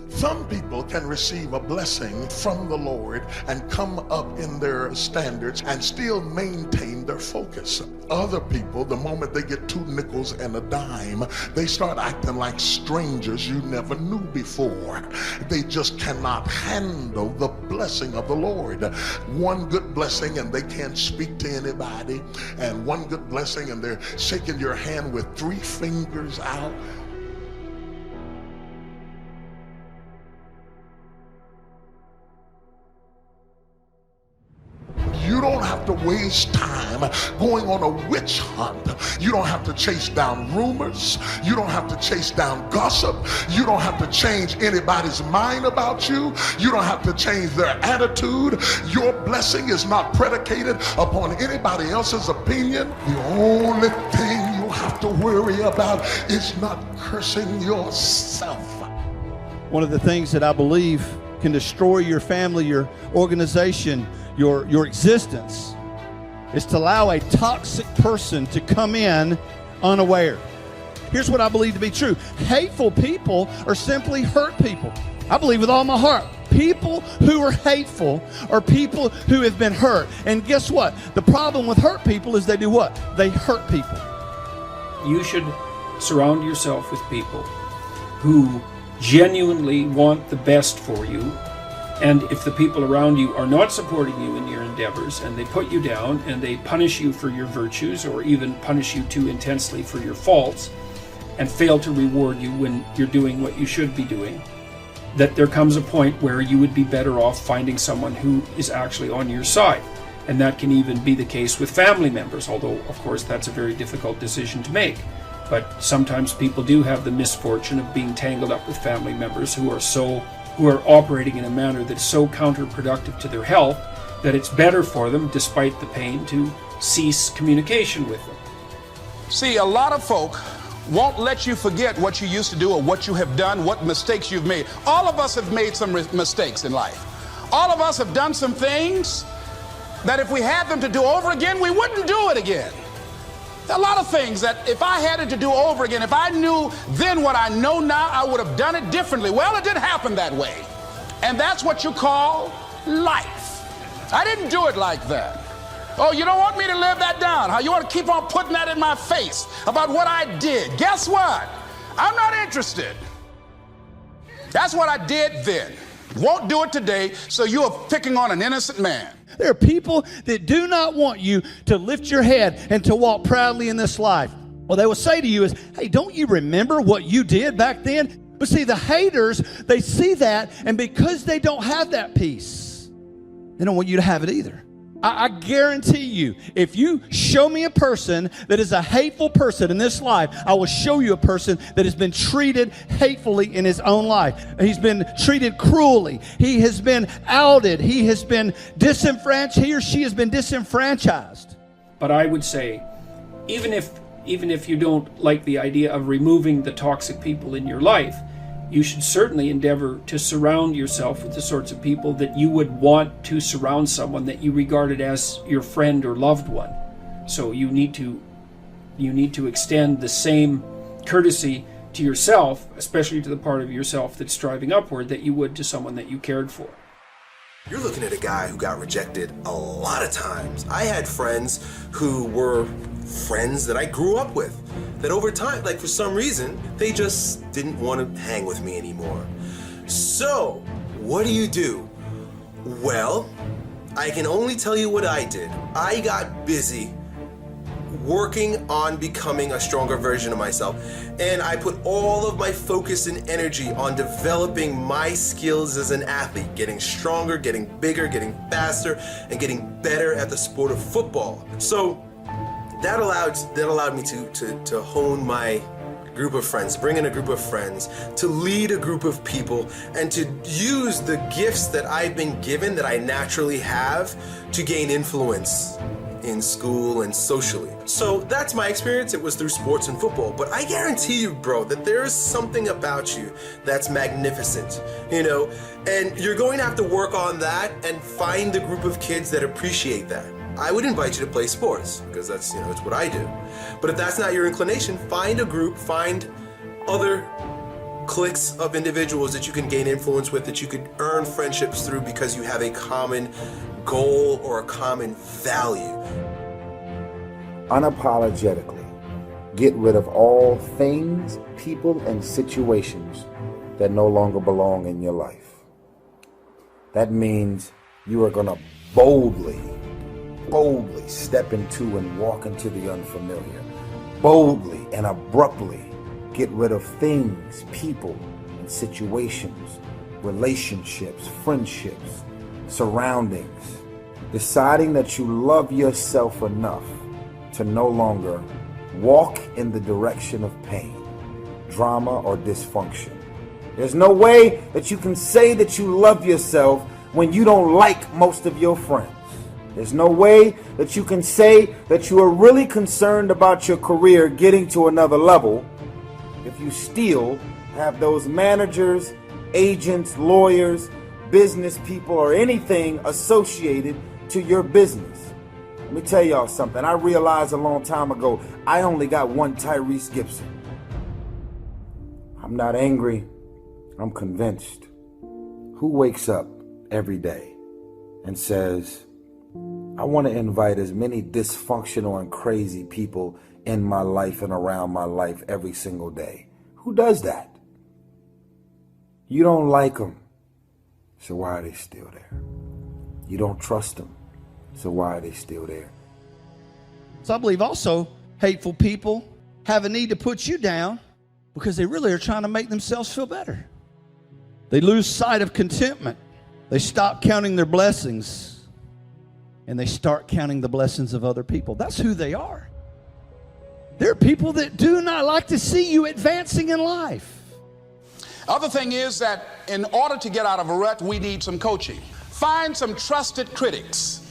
Some people can receive a blessing from the Lord and come up in their standards and still maintain their focus. Other people, the moment they get 2 nickels and a dime, they start acting like strangers you never knew before. They just cannot handle the blessing of the Lord. One good blessing and they can't speak to anybody, and one good blessing and they're shaking your hand with 3 fingers out. You don't have to waste time going on a witch hunt. You don't have to chase down rumors. You don't have to chase down gossip. You don't have to change anybody's mind about you. You don't have to change their attitude. Your blessing is not predicated upon anybody else's opinion. The only thing you have to worry about is not cursing yourself. One of the things that I believe can destroy your family, your organization, your existence, is to allow a toxic person to come in unaware. Here's what I believe to be true. Hateful people are simply hurt people. I believe with all my heart. People who are hateful are people who have been hurt. And guess what? The problem with hurt people is they do what? They hurt people. You should surround yourself with people who genuinely want the best for you. And if the people around you are not supporting you in your endeavors, and they put you down and they punish you for your virtues, or even punish you too intensely for your faults, and fail to reward you when you're doing what you should be doing, that there comes a point where you would be better off finding someone who is actually on your side. And that can even be the case with family members, although of course that's a very difficult decision to make. But sometimes people do have the misfortune of being tangled up with family members who are operating in a manner that's so counterproductive to their health that it's better for them, despite the pain, to cease communication with them. See, a lot of folk won't let you forget what you used to do or what you have done, what mistakes you've made. All of us have made some mistakes in life. All of us have done some things that if we had them to do over again, we wouldn't do it again. There are a lot of things that if I had it to do over again, if I knew then what I know now, I would have done it differently. Well, it didn't happen that way. And that's what you call life. I didn't do it like that. Oh, you don't want me to live that down, huh? You want to keep on putting that in my face about what I did. Guess what? I'm not interested. That's what I did then. Won't do it today, so you are picking on an innocent man. There are people that do not want you to lift your head and to walk proudly in this life. What they will say to you is, hey, don't you remember what you did back then? But see, the haters, they see that, and because they don't have that peace, they don't want you to have it either. I guarantee you, if you show me a person that is a hateful person in this life, I will show you a person that has been treated hatefully in his own life. He's been treated cruelly. He has been outed. He has been disenfranchised. He or she has been disenfranchised. But I would say, even if you don't like the idea of removing the toxic people in your life, you should certainly endeavor to surround yourself with the sorts of people that you would want to surround someone that you regarded as your friend or loved one. So you need to extend the same courtesy to yourself, especially to the part of yourself that's striving upward, that you would to someone that you cared for. You're looking at a guy who got rejected a lot of times. I had friends who were friends that I grew up with, that over time, like for some reason, they just didn't want to hang with me anymore. So, what do? Well, I can only tell you what I did. I got busy working on becoming a stronger version of myself, and I put all of my focus and energy on developing my skills as an athlete, getting stronger, getting bigger, getting faster, and getting better at the sport of football. So that allowed me to hone my group of friends, bring in a group of friends, to lead a group of people, and to use the gifts that I've been given, that I naturally have, to gain influence in school and socially. So that's my experience. It was through sports and football. But I guarantee you, bro, that there is something about you that's magnificent, and you're going to have to work on that and find a group of kids that appreciate that. I would invite you to play sports, because that's, it's what I do. But if that's not your inclination, find a group, find other cliques of individuals that you can gain influence with, that you could earn friendships through because you have a common goal or a common value. Unapologetically get rid of all things, people, and situations that no longer belong in your life. That means you are going to boldly step into and walk into the unfamiliar. Boldly and abruptly get rid of things, people, and situations, relationships, friendships, surroundings. Deciding that you love yourself enough to no longer walk in the direction of pain, drama, or dysfunction. There's no way that you can say that you love yourself when you don't like most of your friends. There's no way that you can say that you are really concerned about your career getting to another level if you still have those managers, agents, lawyers, business people, or anything associated to your business. Let me tell y'all something. I realized a long time ago, I only got one Tyrese Gibson. I'm not angry. I'm convinced. Who wakes up every day and says, I want to invite as many dysfunctional and crazy people in my life and around my life every single day? Who does that? You don't like them, so why are they still there? You don't trust them, so why are they still there? So I believe also hateful people have a need to put you down because they really are trying to make themselves feel better. They lose sight of contentment. They stop counting their blessings and they start counting the blessings of other people. That's who they are. There are people that do not like to see you advancing in life. Other thing is that in order to get out of a rut, we need some coaching. Find some trusted critics,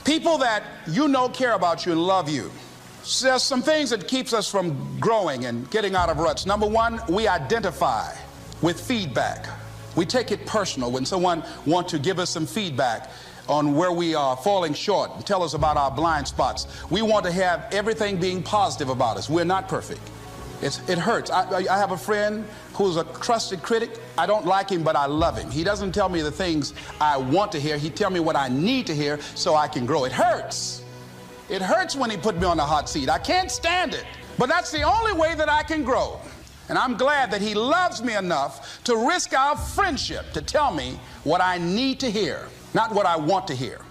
people that you know care about you and love you. So there's some things that keeps us from growing and getting out of ruts. Number one, we identify with feedback. We take it personal when someone wants to give us some feedback on where we are falling short and tell us about our blind spots. We want to have everything being positive about us. We're not perfect. It hurts. I have a friend who's a trusted critic. I don't like him, but I love him. He doesn't tell me the things I want to hear. He tells me what I need to hear so I can grow. It hurts. It hurts when he put me on the hot seat. I can't stand it. But that's the only way that I can grow. And I'm glad that he loves me enough to risk our friendship to tell me what I need to hear, not what I want to hear.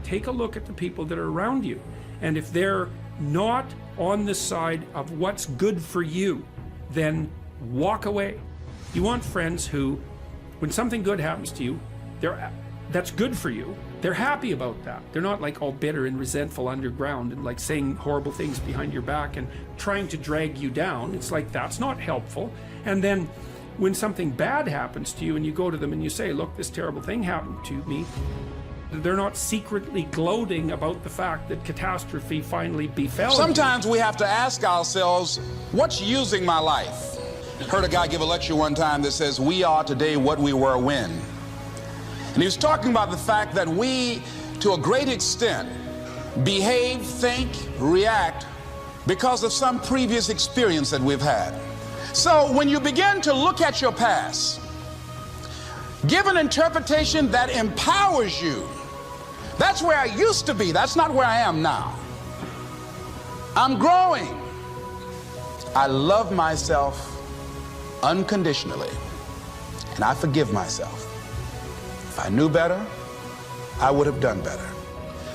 Take a look at the people that are around you. And if they're not on the side of what's good for you, then walk away. You want friends who, when something good happens to you, that's good for you. They're happy about that. They're not like all bitter and resentful underground and like saying horrible things behind your back and trying to drag you down. It's like that's not helpful. And then when something bad happens to you and you go to them and you say, look, this terrible thing happened to me, they're not secretly gloating about the fact that catastrophe finally befell you. Sometimes we have to ask ourselves, what's using my life? Heard a guy give a lecture one time that says, we are today what we were when. And he was talking about the fact that we, to a great extent, behave, think, react because of some previous experience that we've had. So when you begin to look at your past, give an interpretation that empowers you. That's where I used to be. That's not where I am now. I'm growing. I love myself unconditionally, and I forgive myself. If I knew better, I would have done better.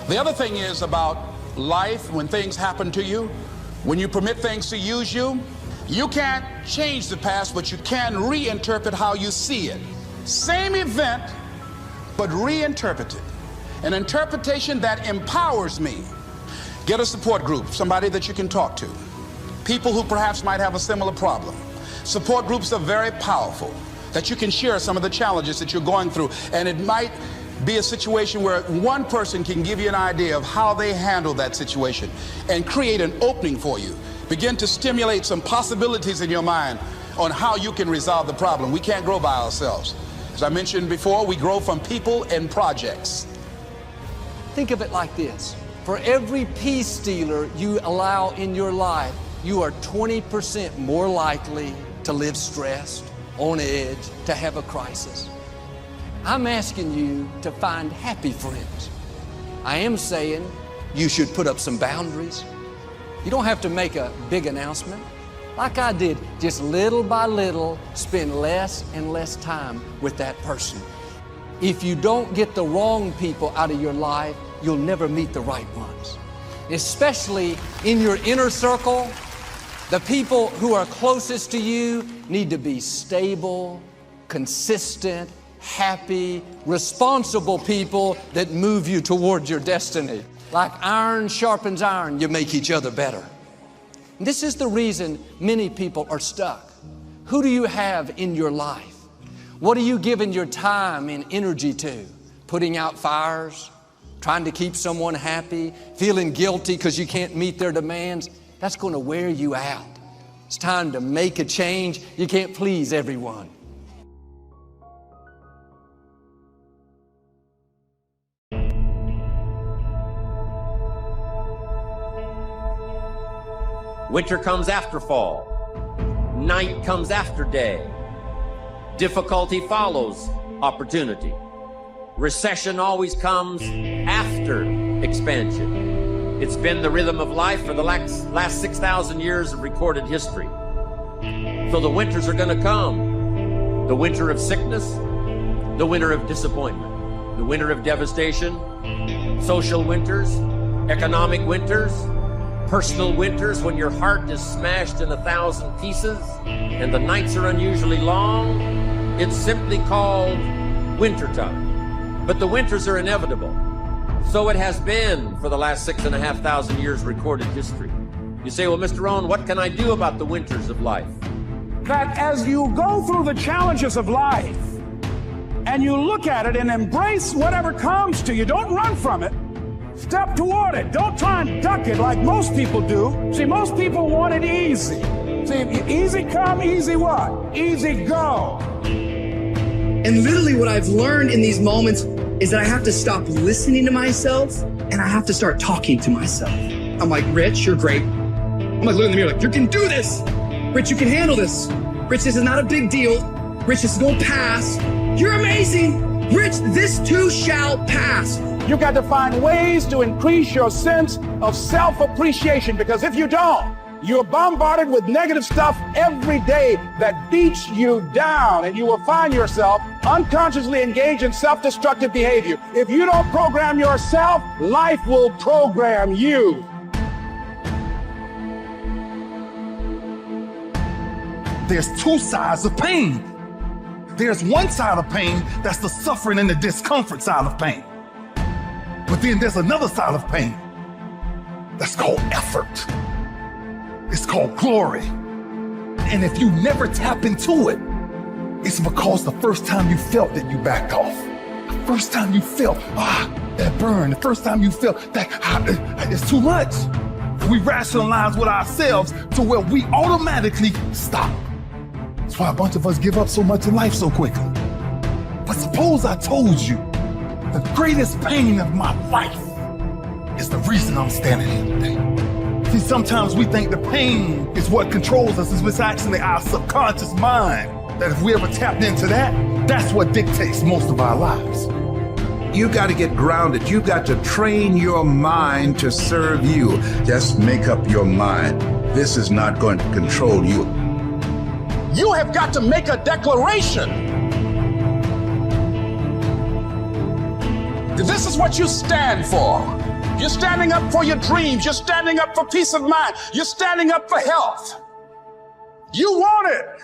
The other thing is about life, when things happen to you, when you permit things to use you, you can't change the past, but you can reinterpret how you see it. Same event, but reinterpret it. An interpretation that empowers me. Get a support group, somebody that you can talk to. People who perhaps might have a similar problem. Support groups are very powerful, that you can share some of the challenges that you're going through. And it might be a situation where one person can give you an idea of how they handle that situation and create an opening for you. Begin to stimulate some possibilities in your mind on how you can resolve the problem. We can't grow by ourselves. As I mentioned before, we grow from people and projects. Think of it like this. For every peace stealer you allow in your life, you are 20% more likely to live stressed, on edge, to have a crisis. I'm asking you to find happy friends. I am saying you should put up some boundaries. You don't have to make a big announcement. Like I did, just little by little, spend less and less time with that person. If you don't get the wrong people out of your life, you'll never meet the right ones. Especially in your inner circle, the people who are closest to you need to be stable, consistent, happy, responsible people that move you towards your destiny. Like iron sharpens iron, you make each other better. And this is the reason many people are stuck. Who do you have in your life? What are you giving your time and energy to? Putting out fires? Trying to keep someone happy? Feeling guilty because you can't meet their demands? That's going to wear you out. It's time to make a change. You can't please everyone. Winter comes after fall. Night comes after day. Difficulty follows opportunity. Recession always comes after expansion. It's been the rhythm of life for the last 6,000 years of recorded history. So the winters are going to come. The winter of sickness, the winter of disappointment, the winter of devastation, social winters, economic winters, personal winters when your heart is smashed in 1,000 pieces and the nights are unusually long. It's simply called wintertime. But the winters are inevitable. So it has been for the last 6,500 years recorded history. You say, well, Mr. Rohn, what can I do about the winters of life? That as you go through the challenges of life and you look at it and embrace whatever comes to you, don't run from it. Step toward it. Don't try and duck it like most people do. See, most people want it easy. See, easy come, easy what? Easy go. And literally what I've learned in these moments is that I have to stop listening to myself and I have to start talking to myself. I'm like, Rich, you're great. I'm like, looking in the mirror like, you can do this. Rich, you can handle this. Rich, this is not a big deal. Rich, this is gonna pass. You're amazing. Rich, this too shall pass. You got to find ways to increase your sense of self-appreciation, because if you don't, you're bombarded with negative stuff every day that beats you down, and you will find yourself unconsciously engaged in self-destructive behavior. If you don't program yourself, life will program you. There's two sides of pain. There's one side of pain that's the suffering and the discomfort side of pain. But then there's another side of pain that's called effort. It's called glory. And if you never tap into it, it's because the first time you felt it, you backed off. The first time you felt, that burn. The first time you felt that it's too much. We rationalize with ourselves to where we automatically stop. That's why a bunch of us give up so much in life so quickly. But suppose I told you the greatest pain of my life is the reason I'm standing here today. See, sometimes we think the pain is what controls us. It's actually our subconscious mind. That if we ever tapped into that, that's what dictates most of our lives. You got to get grounded. You got to train your mind to serve you. Just make up your mind. This is not going to control you. You have got to make a declaration. This is what you stand for. You're standing up for your dreams. You're standing up for peace of mind. You're standing up for health. You want it,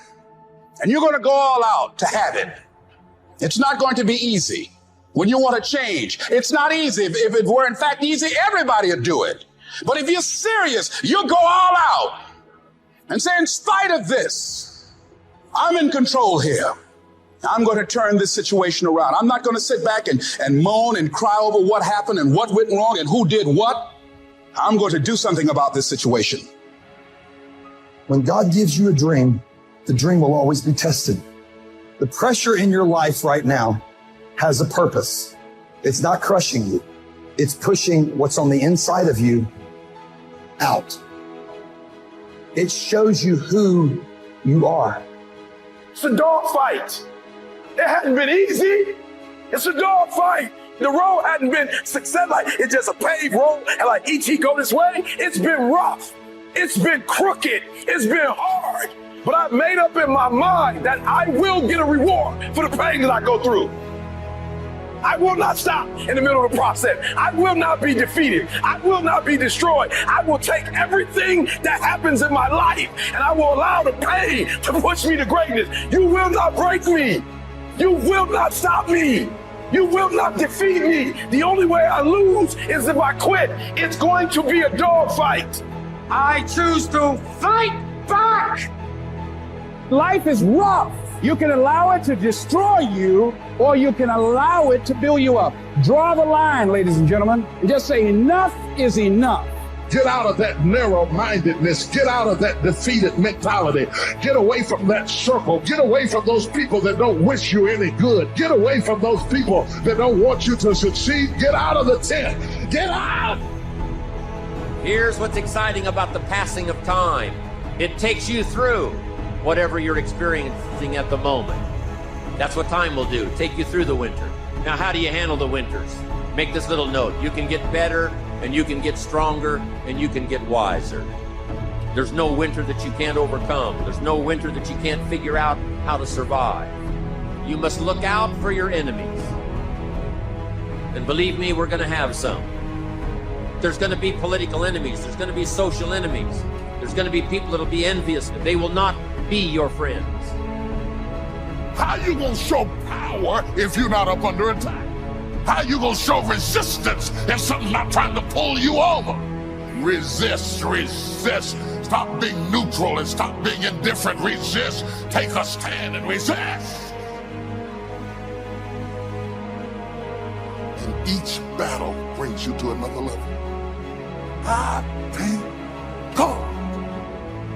and you're going to go all out to have it. It's not going to be easy. When you want to change, it's not easy. If it were in fact easy, everybody would do it. But if you're serious, you'll go all out and say, in spite of this, I'm in control here. I'm going to turn this situation around. I'm not going to sit back and moan and cry over what happened and what went wrong and who did what. I'm going to do something about this situation. When God gives you a dream, the dream will always be tested. The pressure in your life right now has a purpose. It's not crushing you. It's pushing what's on the inside of you out. It shows you who you are. It's a dog fight. It hadn't been easy. It's a dog fight. The road hadn't been success, like it's just a paved road and like E.T. go this way. It's been rough. It's been crooked. It's been hard. But I've made up in my mind that I will get a reward for the pain that I go through. I will not stop in the middle of the process. I will not be defeated. I will not be destroyed. I will take everything that happens in my life and I will allow the pain to push me to greatness. You will not break me. You will not stop me. You will not defeat me. The only way I lose is if I quit. It's going to be a dog fight. I choose to fight back. Life is rough. You can allow it to destroy you, or you can allow it to build you up. Draw the line, ladies and gentlemen, and just say enough is enough. Get out of that narrow-mindedness. Get out of that defeated mentality. Get away from that circle. Get away from those people that don't wish you any good. Get away from those people that don't want you to succeed. Get out of the tent. Get out! Here's what's exciting about the passing of time. It takes you through whatever you're experiencing at the moment. That's what time will do, take you through the winter. Now, how do you handle the winters? Make this little note. You can get better, and you can get stronger, and you can get wiser. There's no winter that you can't overcome. There's no winter that you can't figure out how to survive. You must look out for your enemies. And believe me, we're going to have some. There's going to be political enemies. There's going to be social enemies. There's going to be people that'll be envious. They will not be your friends. How you gonna show power if you're not up under attack? How you gonna show resistance if something's not trying to pull you over? Resist, resist. Stop being neutral and stop being indifferent. Resist. Take a stand and resist. And each battle brings you to another level. I thank God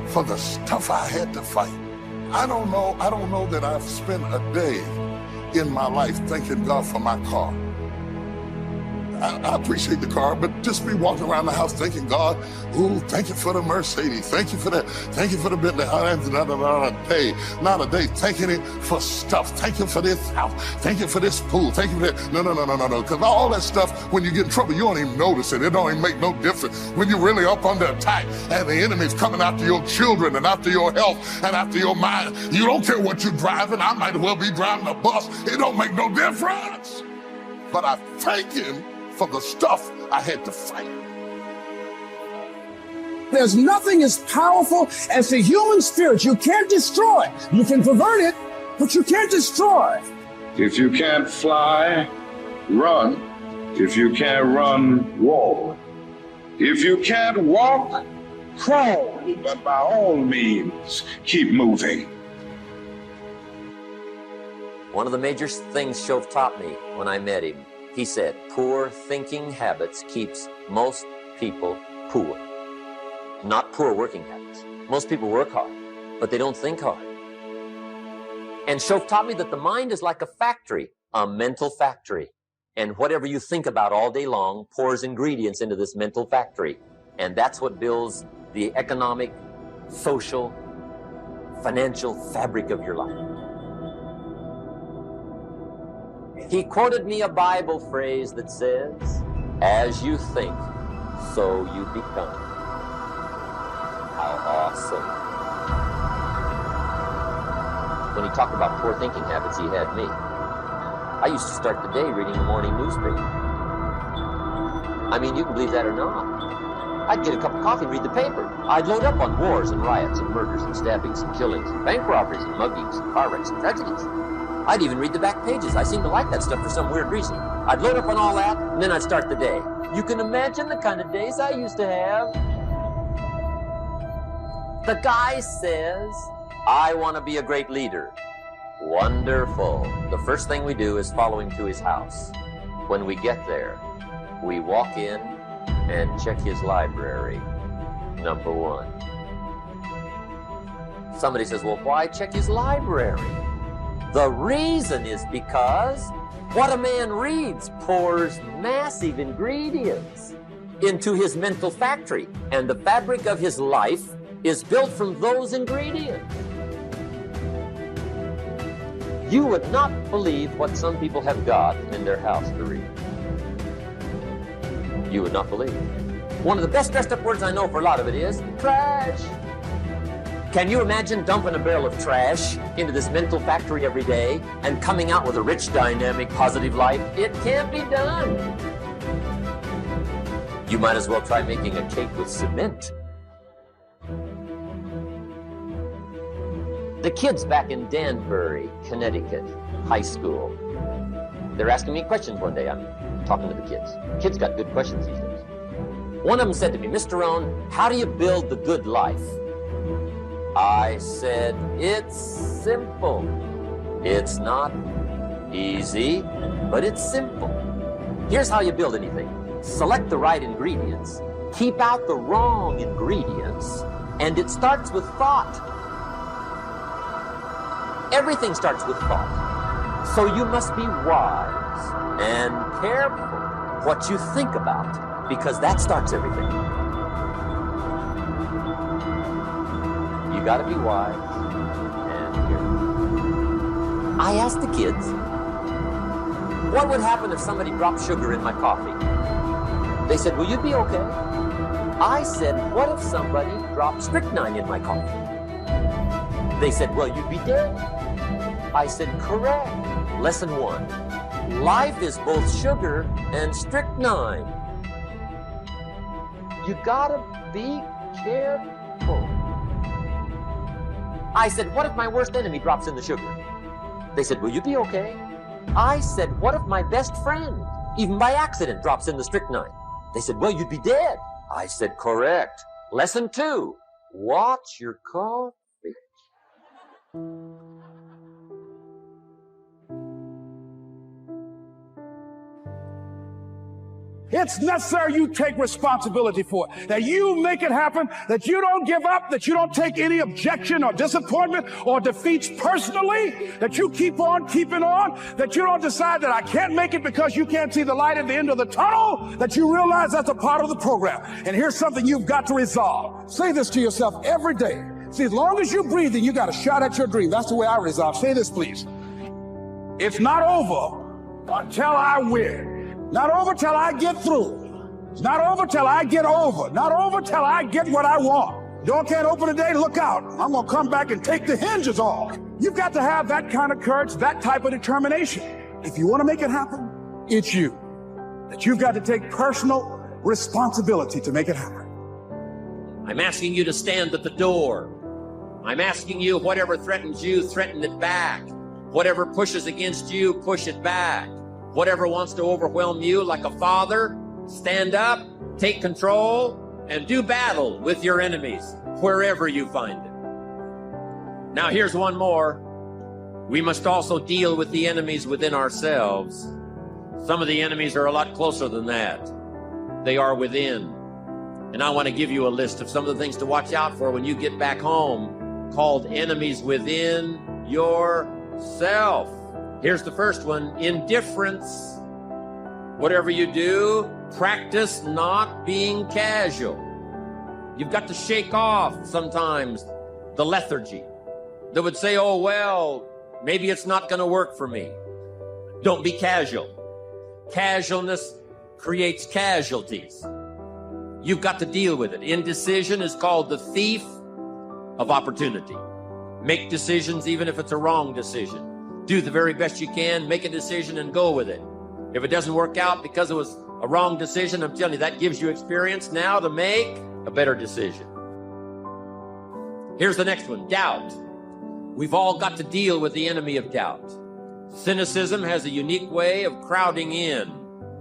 for the stuff I had to fight. I don't know that I've spent a day in my life thanking God for my car. I appreciate the car, but just be walking around the house thanking God, ooh, thank you for the Mercedes, thank you for that, thank you for the Bentley, not a day, thanking Him for stuff, thank you for this house, thank you for this pool, thank you for that, no, because all that stuff, when you get in trouble, you don't even notice it, it don't even make no difference. When you're really up under attack and the enemy's coming after your children and after your health and after your mind, you don't care what you're driving, I might as well be driving a bus, it don't make no difference. But I thank Him for the stuff I had to fight. There's nothing as powerful as the human spirit. You can't destroy it. You can pervert it, but you can't destroy it. If you can't fly, run. If you can't run, walk. If you can't walk, crawl. But by all means, keep moving. One of the major things Shove taught me when I met him, he said, poor thinking habits keeps most people poor. Not poor working habits. Most people work hard, but they don't think hard. And Shove taught me that the mind is like a factory, a mental factory. And whatever you think about all day long pours ingredients into this mental factory. And that's what builds the economic, social, financial fabric of your life. He quoted me a Bible phrase that says, as you think, so you become. How awesome. When he talked about poor thinking habits, he had me. I used to start the day reading the morning newspaper. I mean, you can believe that or not. I'd get a cup of coffee and read the paper. I'd load up on wars and riots and murders and stabbings and killings and bank robberies and muggings and car wrecks and tragedies. I'd even read the back pages. I seem to like that stuff for some weird reason. I'd load up on all that, and then I'd start the day. You can imagine the kind of days I used to have. The guy says, I want to be a great leader. Wonderful. The first thing we do is follow him to his house. When we get there, we walk in and check his library, number one. Somebody says, well, why check his library? The reason is because what a man reads pours massive ingredients into his mental factory, and the fabric of his life is built from those ingredients. You would not believe what some people have got in their house to read. You would not believe. One of the best dressed up words I know for a lot of it is trash. Can you imagine dumping a barrel of trash into this mental factory every day and coming out with a rich, dynamic, positive life? It can't be done. You might as well try making a cake with cement. The kids back in Danbury, Connecticut, high school, they're asking me questions one day. I'm talking to the kids. Kids got good questions these days. One of them said to me, Mr. Rohn, how do you build the good life? I said, it's simple. It's not easy, but it's simple. Here's how you build anything. Select the right ingredients, keep out the wrong ingredients, and it starts with thought. Everything starts with thought. So you must be wise and careful what you think about, because that starts everything. You gotta be wise and careful. I asked the kids, what would happen if somebody dropped sugar in my coffee? They said, will you be okay? I said, what if somebody dropped strychnine in my coffee? They said, well, you'd be dead. I said, correct. Lesson 1. Life is both sugar and strychnine. You gotta be careful. I said, what if my worst enemy drops in the sugar? They said, will you be okay? I said, what if my best friend, even by accident, drops in the strychnine? They said, well, you'd be dead. I said, correct. Lesson 2. Watch your coffee. It's necessary you take responsibility for it, that you make it happen, that you don't give up, that you don't take any objection or disappointment or defeats personally, that you keep on keeping on, that you don't decide that I can't make it because you can't see the light at the end of the tunnel, that you realize that's a part of the program. And here's something you've got to resolve. Say this to yourself every day. See, as long as you're breathing, you got a shot at your dream. That's the way I resolve. Say this, please. It's not over until I win. Not over till I get through. Not over till I get over. Not over till I get what I want. Door can't open today, look out. I'm going to come back and take the hinges off. You've got to have that kind of courage, that type of determination. If you want to make it happen, it's you. That you've got to take personal responsibility to make it happen. I'm asking you to stand at the door. I'm asking you, whatever threatens you, threaten it back. Whatever pushes against you, push it back. Whatever wants to overwhelm you like a father, stand up, take control, and do battle with your enemies wherever you find them. Now here's one more. We must also deal with the enemies within ourselves. Some of the enemies are a lot closer than that. They are within. And I want to give you a list of some of the things to watch out for when you get back home, called enemies within yourself. Here's the first one, indifference. Whatever you do, practice not being casual. You've got to shake off sometimes the lethargy that would say, oh, well, maybe it's not going to work for me. Don't be casual. Casualness creates casualties. You've got to deal with it. Indecision is called the thief of opportunity. Make decisions even if it's a wrong decision. Do the very best you can, make a decision and go with it. If it doesn't work out because it was a wrong decision, I'm telling you, that gives you experience now to make a better decision. Here's the next one, doubt. We've all got to deal with the enemy of doubt. Cynicism has a unique way of crowding in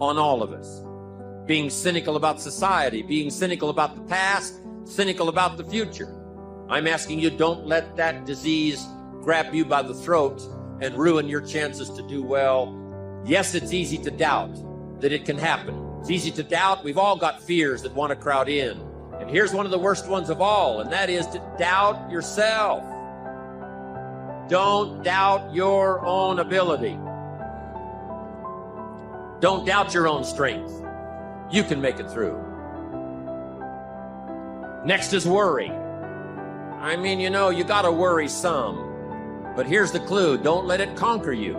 on all of us. Being cynical about society, being cynical about the past, cynical about the future. I'm asking you, don't let that disease grab you by the throat and ruin your chances to do well. Yes, it's easy to doubt that it can happen. It's easy to doubt. We've all got fears that want to crowd in. And here's one of the worst ones of all, and that is to doubt yourself. Don't doubt your own ability. Don't doubt your own strength. You can make it through. Next is worry. I mean, you know, you got to worry some. but here's the clue. Don't let it conquer you.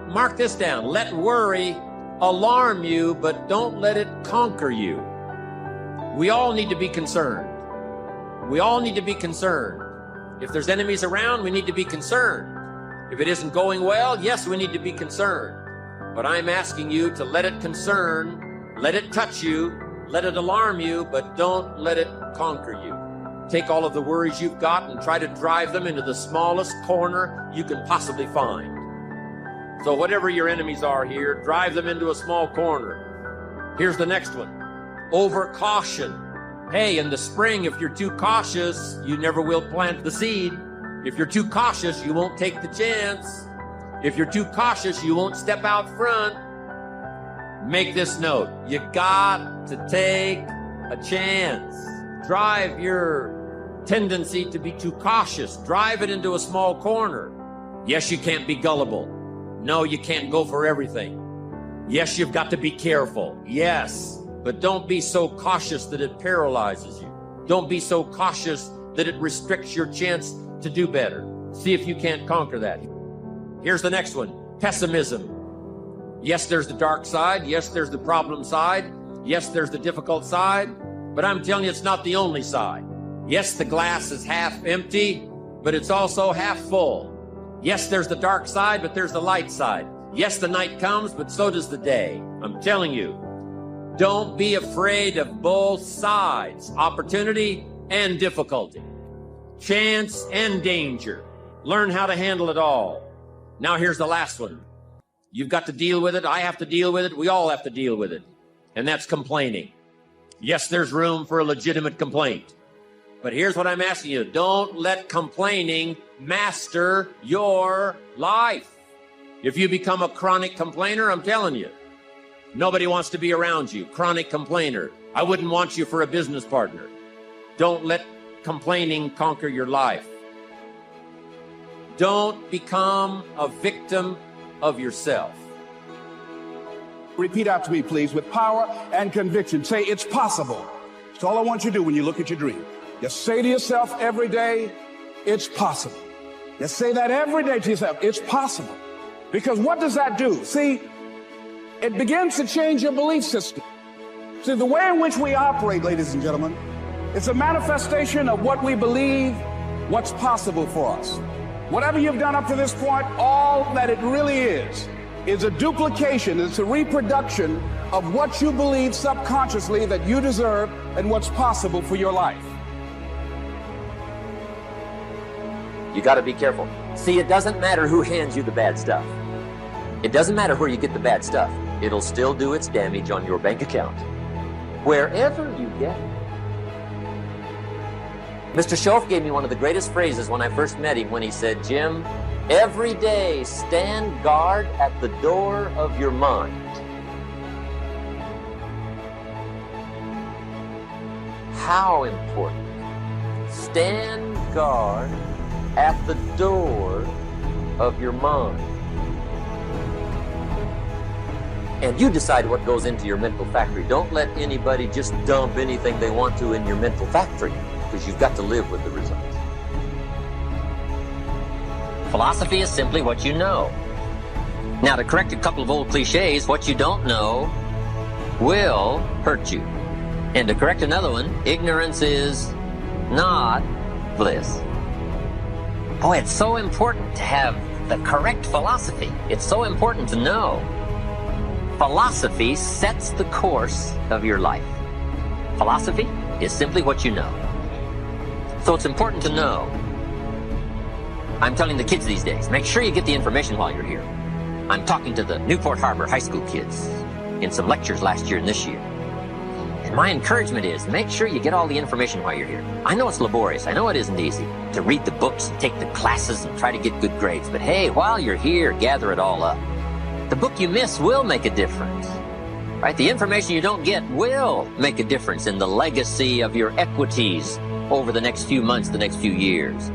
Mark this down. Let worry alarm you, but don't let it conquer you. We all need to be concerned. We all need to be concerned. If there's enemies around, we need to be concerned. If it isn't going well, yes, we need to be concerned. But I'm asking you to let it concern, let it touch you, let it alarm you, but don't let it conquer you. Take all of the worries you've got and try to drive them into the smallest corner you can possibly find. So whatever your enemies are here, drive them into a small corner. Here's the next one. Over caution. Hey, in the spring, if you're too cautious, you never will plant the seed. If you're too cautious, you won't take the chance. If you're too cautious, you won't step out front. Make this note. You got to take a chance. Drive your tendency to be too cautious. Drive it into a small corner. Yes, you can't be gullible. No, you can't go for everything. Yes, you've got to be careful. Yes, but don't be so cautious that it paralyzes you. Don't be so cautious that it restricts your chance to do better. See if you can't conquer that. Here's the next one. Pessimism. Yes, there's the dark side. Yes, there's the problem side. Yes, there's the difficult side. But I'm telling you, it's not the only side. Yes, the glass is half empty, but it's also half full. Yes, there's the dark side, but there's the light side. Yes, the night comes, but so does the day. I'm telling you, don't be afraid of both sides, opportunity and difficulty, chance and danger. Learn how to handle it all. Now here's the last one. You've got to deal with it. I have to deal with it. We all have to deal with it. And that's complaining. Yes, there's room for a legitimate complaint. But here's what I'm asking you. Don't let complaining master your life. If you become a chronic complainer, I'm telling you, nobody wants to be around you. Chronic complainer. I wouldn't want you for a business partner. Don't let complaining conquer your life. Don't become a victim of yourself. Repeat after me, please, with power and conviction. Say, it's possible. That's all I want you to do when you look at your dream. Just say to yourself every day, it's possible. Just say that every day to yourself, it's possible. Because what does that do? See, it begins to change your belief system. See, the way in which we operate, ladies and gentlemen, it's a manifestation of what we believe, what's possible for us. Whatever you've done up to this point, all that it really is a duplication, it's a reproduction of what you believe subconsciously that you deserve and what's possible for your life. You got to be careful. See, it doesn't matter who hands you the bad stuff. It doesn't matter where you get the bad stuff. It'll still do its damage on your bank account, wherever you get it. Mr. Schoaf gave me one of the greatest phrases when I first met him when he said, Jim, every day stand guard at the door of your mind. How important. Stand guard at the door of your mind. And you decide what goes into your mental factory. Don't let anybody just dump anything they want to in your mental factory, because you've got to live with the results. Philosophy is simply what you know. Now, to correct a couple of old cliches, what you don't know will hurt you. And to correct another one, ignorance is not bliss. Boy, it's so important to have the correct philosophy. It's so important to know. Philosophy sets the course of your life. Philosophy is simply what you know. So it's important to know. I'm telling the kids these days, make sure you get the information while you're here. I'm talking to the Newport Harbor High School kids in some lectures last year and this year. And my encouragement is, make sure you get all the information while you're here. I know it's laborious. I know it isn't easy to read the books and take the classes and try to get good grades. But hey, while you're here, gather it all up. The book you miss will make a difference. Right? The information you don't get will make a difference in the legacy of your equities over the next few months, the next few years.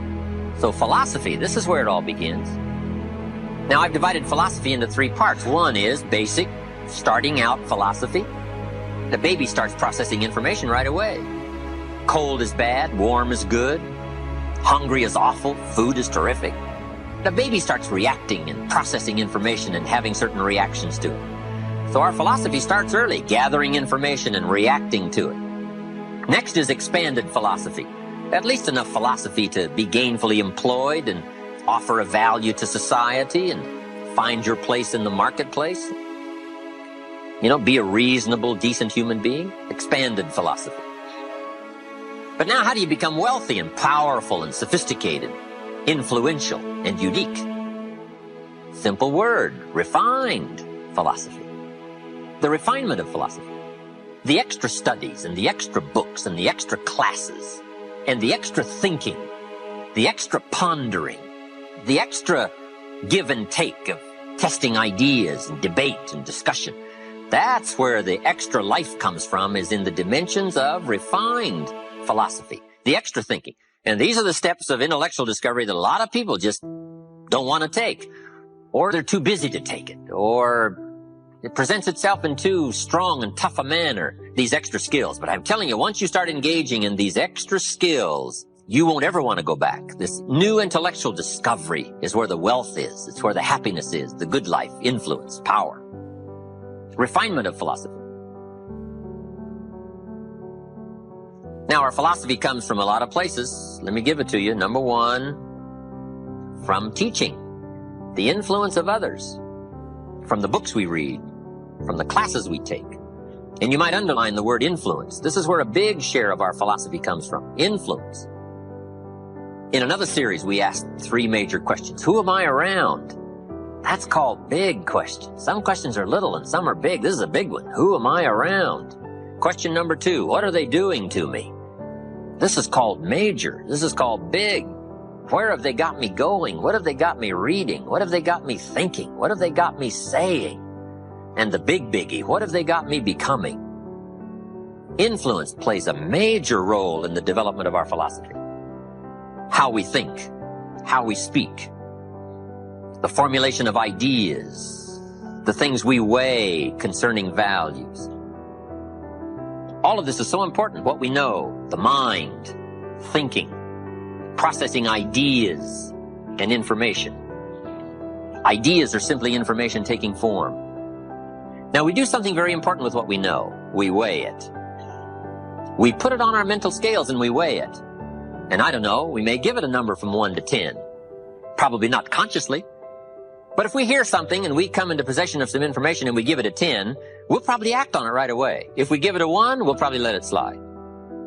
So philosophy, this is where it all begins. Now, I've divided philosophy into three parts. One is basic, starting out philosophy. The baby starts processing information right away. Cold is bad, warm is good. Hungry is awful, food is terrific. The baby starts reacting and processing information and having certain reactions to it. So our philosophy starts early, gathering information and reacting to it. Next is expanded philosophy. At least enough philosophy to be gainfully employed and offer a value to society and find your place in the marketplace. You know, be a reasonable, decent human being. Expanded philosophy. But now how do you become wealthy and powerful and sophisticated, influential and unique? Simple word, refined philosophy. The refinement of philosophy. The extra studies and the extra books and the extra classes and the extra thinking, the extra pondering, the extra give and take of testing ideas and debate and discussion. That's where the extra life comes from, is in the dimensions of refined philosophy, the extra thinking. And these are the steps of intellectual discovery that a lot of people just don't want to take, or they're too busy to take it, or it presents itself in too strong and tough a manner, these extra skills. But I'm telling you, once you start engaging in these extra skills, you won't ever want to go back. This new intellectual discovery is where the wealth is. It's where the happiness is, the good life, influence, power. Refinement of philosophy. Now, our philosophy comes from a lot of places. Let me give it to you. Number one, from teaching, the influence of others, from the books we read, from the classes we take. And you might underline the word influence. This is where a big share of our philosophy comes from. Influence. In another series, we asked 3 major questions. Who am I around? That's called big questions. Some questions are little and some are big. This is a big one. Who am I around? Question number 2, what are they doing to me? This is called major. This is called big. Where have they got me going? What have they got me reading? What have they got me thinking? What have they got me saying? And the big biggie, what have they got me becoming? Influence plays a major role in the development of our philosophy. How we think, how we speak, the formulation of ideas, the things we weigh concerning values. All of this is so important. What we know, the mind, thinking, processing ideas and information. Ideas are simply information taking form. Now, we do something very important with what we know. We weigh it. We put it on our mental scales and we weigh it. And I don't know, we may give it a number from 1 to 10. Probably not consciously. But if we hear something and we come into possession of some information and we give it a 10, we'll probably act on it right away. If we give it a 1, we'll probably let it slide.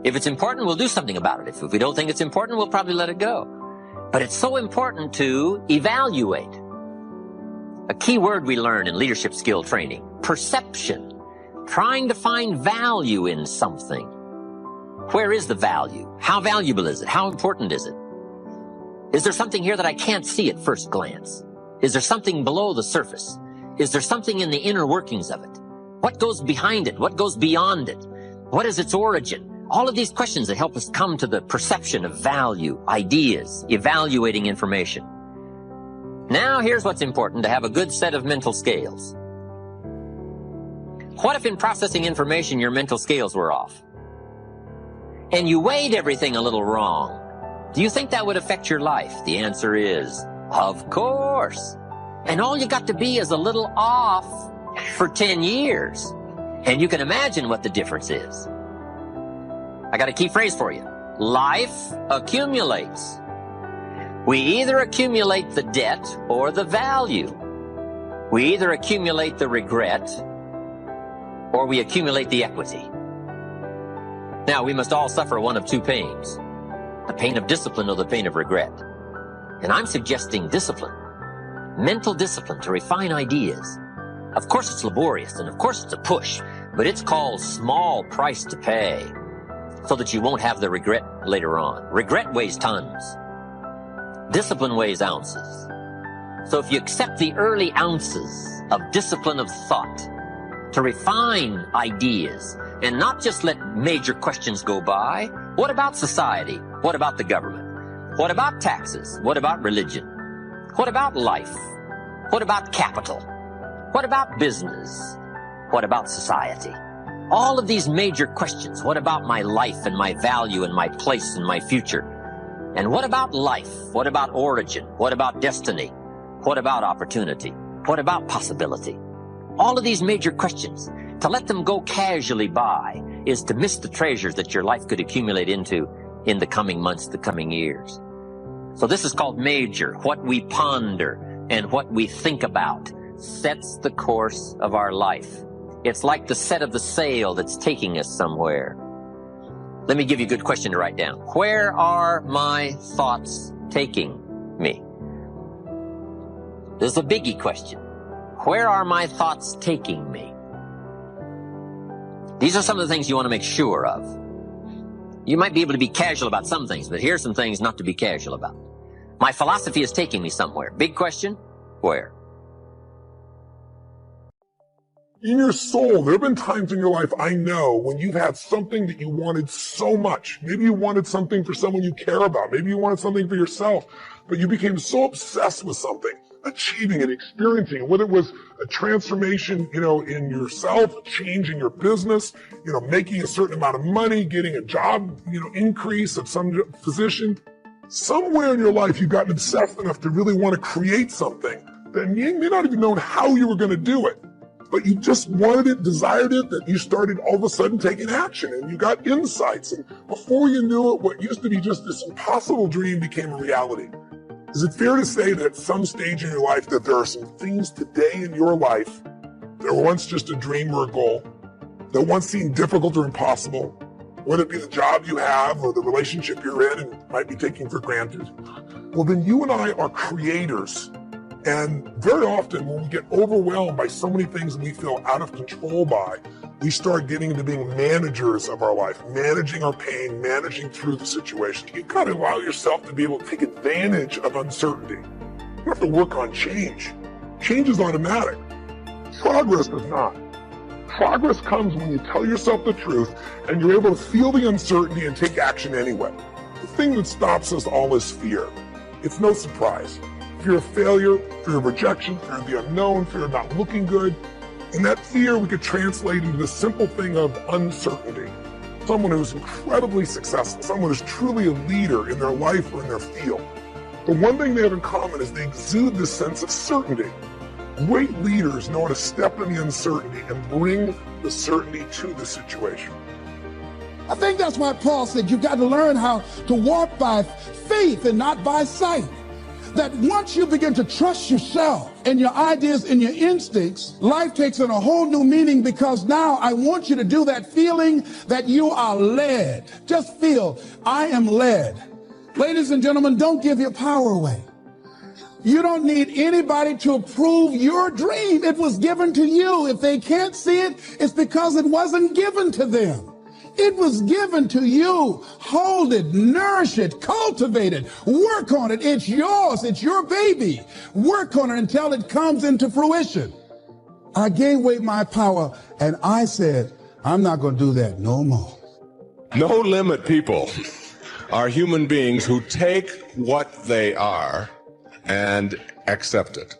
If it's important, we'll do something about it. If we don't think it's important, we'll probably let it go. But it's so important to evaluate. A key word we learn in leadership skill training, perception. Trying to find value in something. Where is the value? How valuable is it? How important is it? Is there something here that I can't see at first glance? Is there something below the surface? Is there something in the inner workings of it? What goes behind it? What goes beyond it? What is its origin? All of these questions that help us come to the perception of value, ideas, evaluating information. Now, here's what's important to have a good set of mental scales. What if in processing information your mental scales were off? And you weighed everything a little wrong? Do you think that would affect your life? The answer is, of course. And all you got to be is a little off for 10 years. And you can imagine what the difference is. I got a key phrase for you. Life accumulates. We either accumulate the debt or the value. We either accumulate the regret or we accumulate the equity. Now, we must all suffer one of 2 pains. The pain of discipline or the pain of regret. And I'm suggesting discipline. Mental discipline to refine ideas. Of course it's laborious and of course it's a push, but it's called small price to pay so that you won't have the regret later on. Regret weighs tons. Discipline weighs ounces. So if you accept the early ounces of discipline of thought to refine ideas and not just let major questions go by, what about society? What about the government? What about taxes? What about religion? What about life? What about capital? What about business? What about society? All of these major questions. What about my life and my value and my place and my future? And what about life? What about origin? What about destiny? What about opportunity? What about possibility? All of these major questions, to let them go casually by is to miss the treasures that your life could accumulate into in the coming months, the coming years. So this is called major. What we ponder and what we think about sets the course of our life. It's like the set of the sail that's taking us somewhere. Let me give you a good question to write down. Where are my thoughts taking me? This is a biggie question. Where are my thoughts taking me? These are some of the things you want to make sure of. You might be able to be casual about some things, but here's some things not to be casual about. My philosophy is taking me somewhere. Big question, where? In your soul, there have been times in your life, I know, when you've had something that you wanted so much. Maybe you wanted something for someone you care about. Maybe you wanted something for yourself, but you became so obsessed with something, achieving it, experiencing it, whether it was a transformation, in yourself, change in your business, making a certain amount of money, getting a job, increase of some position. Somewhere in your life, you've gotten obsessed enough to really want to create something. Then you may not even know how you were going to do it. But you just wanted it, desired it, that you started all of a sudden taking action and you got insights. And before you knew it, what used to be just this impossible dream became a reality. Is it fair to say that at some stage in your life that there are some things today in your life that were once just a dream or a goal, that once seemed difficult or impossible, whether it be the job you have or the relationship you're in and might be taking for granted? Well, then you and I are creators. And very often when we get overwhelmed by so many things that we feel out of control by, we start getting into being managers of our life, managing our pain, managing through the situation. You've got to allow yourself to be able to take advantage of uncertainty. You have to work on change. Change is automatic. Progress is not. Progress comes when you tell yourself the truth and you're able to feel the uncertainty and take action anyway. The thing that stops us all is fear. It's no surprise. Fear of failure, fear of rejection, fear of the unknown, fear of not looking good. And that fear we could translate into the simple thing of uncertainty. Someone who's incredibly successful, someone who's truly a leader in their life or in their field. The one thing they have in common is they exude this sense of certainty. Great leaders know how to step in the uncertainty and bring the certainty to the situation. I think that's why Paul said you've got to learn how to walk by faith and not by sight. That once you begin to trust yourself and your ideas and your instincts, life takes on a whole new meaning, because now I want you to do that feeling that you are led. Just feel, I am led. Ladies and gentlemen, don't give your power away. You don't need anybody to approve your dream. It was given to you. If they can't see it, it's because it wasn't given to them. It was given to you. Hold it, nourish it, cultivate it, work on it. It's yours. It's your baby. Work on it until it comes into fruition. I gave away my power and I said, I'm not going to do that no more. No limit people are human beings who take what they are and accept it,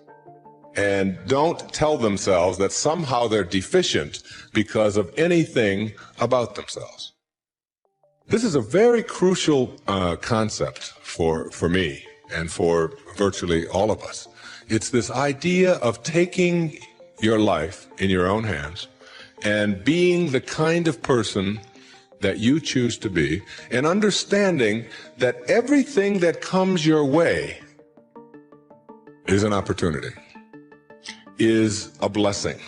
and don't tell themselves that somehow they're deficient because of anything about themselves. This is a very crucial concept for me and for virtually all of us. It's this idea of taking your life in your own hands and being the kind of person that you choose to be, and understanding that everything that comes your way is an opportunity, is a blessing.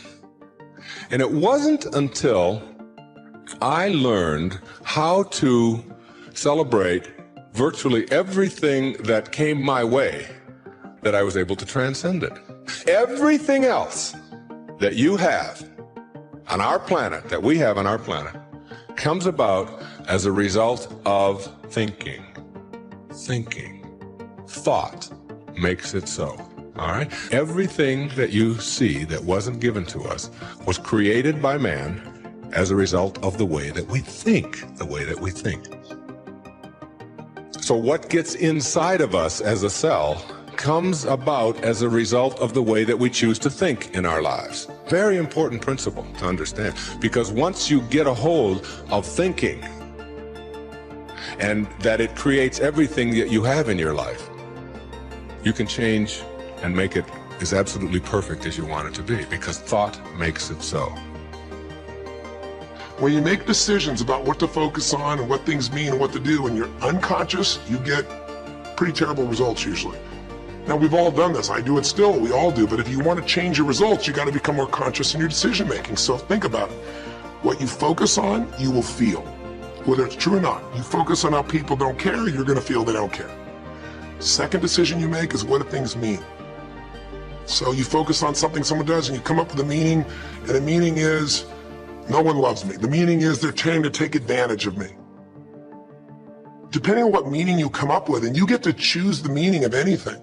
And it wasn't until I learned how to celebrate virtually everything that came my way that I was able to transcend it. Everything else that you have on our planet, that we have on our planet, comes about as a result of thinking. Thought makes it so. All right? Everything that you see that wasn't given to us was created by man as a result of the way that we think, So what gets inside of us as a cell comes about as a result of the way that we choose to think in our lives. Very important principle to understand, because once you get a hold of thinking, and that it creates everything that you have in your life. You can change and make it as absolutely perfect as you want it to be, because thought makes it so. When you make decisions about what to focus on and what things mean and what to do, and you're unconscious, you get pretty terrible results usually. Now, we've all done this. I do it still. We all do. But if you want to change your results, you got to become more conscious in your decision making. So think about it. What you focus on, you will feel. Whether it's true or not. You focus on how people don't care, you're going to feel they don't care. Second decision you make is what do things mean. So you focus on something someone does and you come up with a meaning, and the meaning is, no one loves me. The meaning is they're trying to take advantage of me. Depending on what meaning you come up with, and you get to choose the meaning of anything.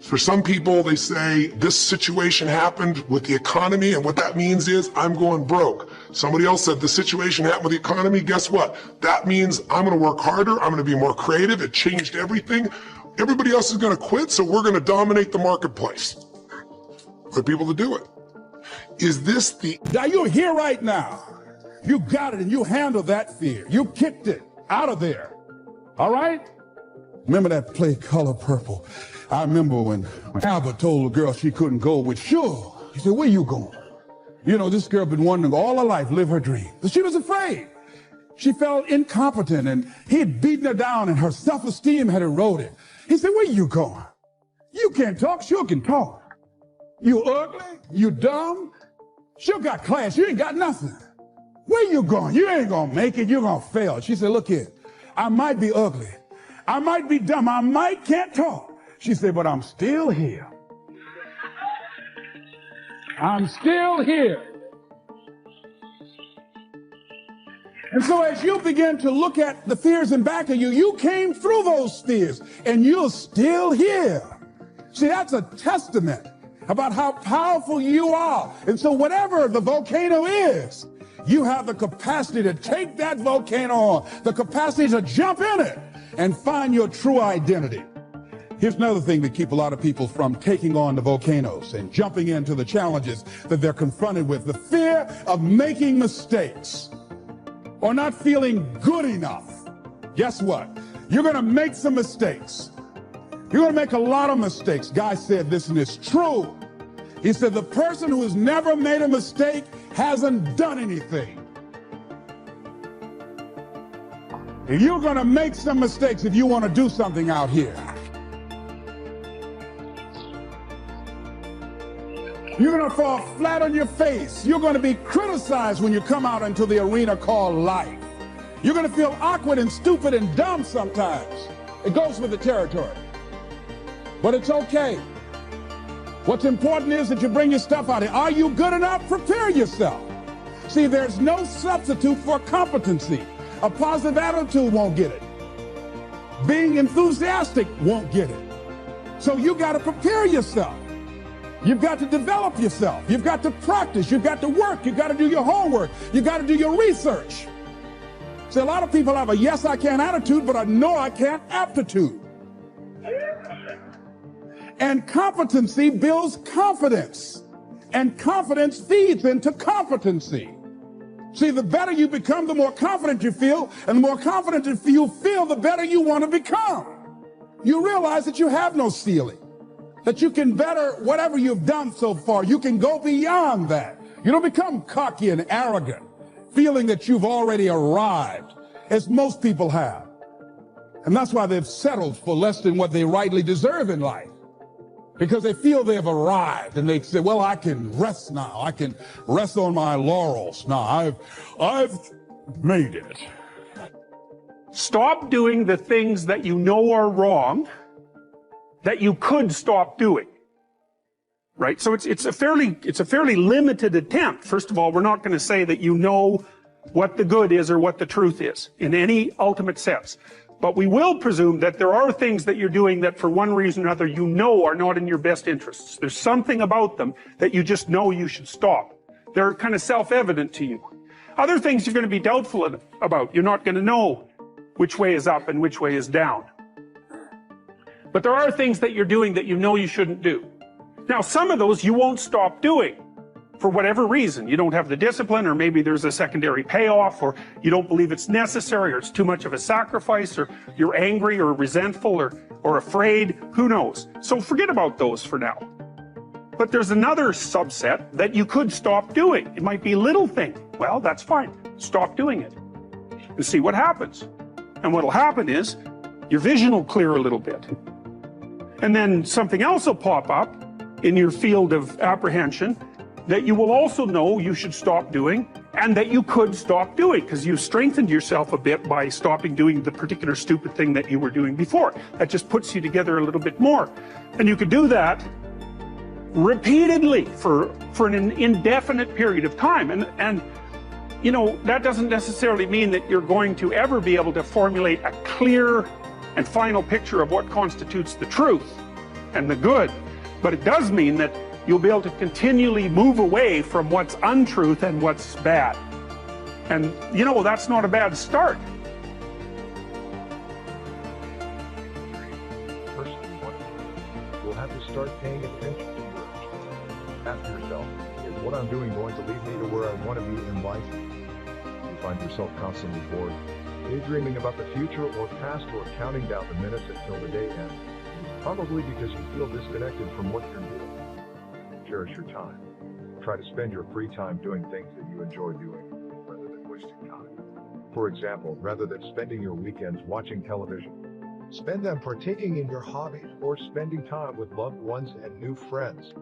For some people, they say, this situation happened with the economy, and what that means is, I'm going broke. Somebody else said, the situation happened with the economy, guess what? That means I'm gonna work harder, I'm gonna be more creative, it changed everything. Everybody else is gonna quit, so we're gonna dominate the marketplace. For people to do it. Is this the... Now you're here right now. You got it and you handled that fear. You kicked it out of there. All right? Remember that play Color Purple? I remember when Albert told the girl she couldn't go with Sure. He said, where you going? You know, this girl been wanting all her life live her dream. But she was afraid. She felt incompetent and he had beaten her down and her self-esteem had eroded. He said, where you going? You can't talk, Sure can talk. You ugly, you dumb, Sure got class, you ain't got nothing. Where you going? You ain't gonna make it, you're gonna fail. She said, look here, I might be ugly, I might be dumb, I might can't talk. She said, but I'm still here. I'm still here. And so as you begin to look at the fears in back of you, you came through those fears and you're still here. See, that's a testament about how powerful you are. And so whatever the volcano is, you have the capacity to take that volcano on, the capacity to jump in it and find your true identity. Here's another thing that keeps a lot of people from taking on the volcanoes and jumping into the challenges that they're confronted with. The fear of making mistakes or not feeling good enough. Guess what? You're going to make some mistakes. You're going to make a lot of mistakes. Guy said this, and it's true. He said, the person who has never made a mistake hasn't done anything. You're going to make some mistakes if you want to do something out here. You're going to fall flat on your face. You're going to be criticized when you come out into the arena called life. You're going to feel awkward and stupid and dumb sometimes. It goes with the territory. But it's okay. What's important is that you bring your stuff out here. Are you good enough? Prepare yourself. See, there's no substitute for competency. A positive attitude won't get it. Being enthusiastic won't get it. So you got to prepare yourself. You've got to develop yourself. You've got to practice. You've got to work. You've got to do your homework. You've got to do your research. See, a lot of people have a yes, I can attitude, but a no, I can't aptitude. And competency builds confidence. And confidence feeds into competency. See, the better you become, the more confident you feel. And the more confident you feel, the better you want to become. You realize that you have no ceiling. That you can better whatever you've done so far. You can go beyond that. You don't become cocky and arrogant, feeling that you've already arrived, as most people have. And that's why they've settled for less than what they rightly deserve in life. Because they feel they've arrived and they say, well, I can rest now. I can rest on my laurels now. I've made it. Stop doing the things that you know are wrong that you could stop doing. Right? So it's a fairly limited attempt. First of all, we're not going to say that you know what the good is or what the truth is in any ultimate sense. But we will presume that there are things that you're doing that for one reason or another you know are not in your best interests. There's something about them that you just know you should stop. They're kind of self-evident to you. Other things you're going to be doubtful about. You're not going to know which way is up and which way is down. But there are things that you're doing that you know you shouldn't do. Now, some of those you won't stop doing. for whatever reason. You don't have the discipline, or maybe there's a secondary payoff, or you don't believe it's necessary, or it's too much of a sacrifice, or you're angry or resentful or afraid, who knows? So forget about those for now. But there's another subset that you could stop doing. It might be a little thing. Well, that's fine. Stop doing it and see what happens. And what'll happen is your vision will clear a little bit. And then something else will pop up in your field of apprehension that you will also know you should stop doing, and that you could stop doing, because you've strengthened yourself a bit by stopping doing the particular stupid thing that you were doing before. That just puts you together a little bit more. And you could do that repeatedly for an indefinite period of time. And you know, that doesn't necessarily mean that you're going to ever be able to formulate a clear and final picture of what constitutes the truth and the good. But it does mean that you'll be able to continually move away from what's untruth and what's bad. And, you know, that's not a bad start. First, you'll have to start paying attention to your actions. Ask yourself, is what I'm doing going to lead me to where I want to be in life? You find yourself constantly bored, daydreaming about the future or past, or counting down the minutes until the day ends. Probably because you feel disconnected from what you're doing. Cherish your time. Try to spend your free time doing things that you enjoy doing, rather than wasting time. For example, rather than spending your weekends watching television, spend them partaking in your hobbies or spending time with loved ones and new friends.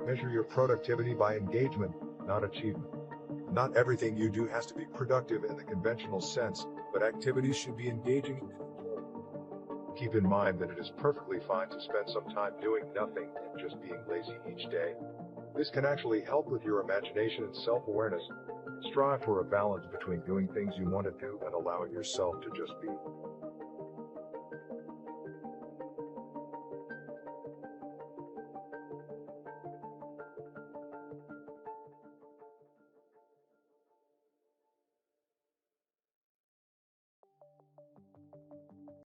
Measure your productivity by engagement, not achievement. Not everything you do has to be productive in the conventional sense, but activities should be engaging and fulfilling. Keep in mind that it is perfectly fine to spend some time doing nothing and just being lazy each day. This can actually help with your imagination and self-awareness. Strive for a balance between doing things you want to do and allowing yourself to just be.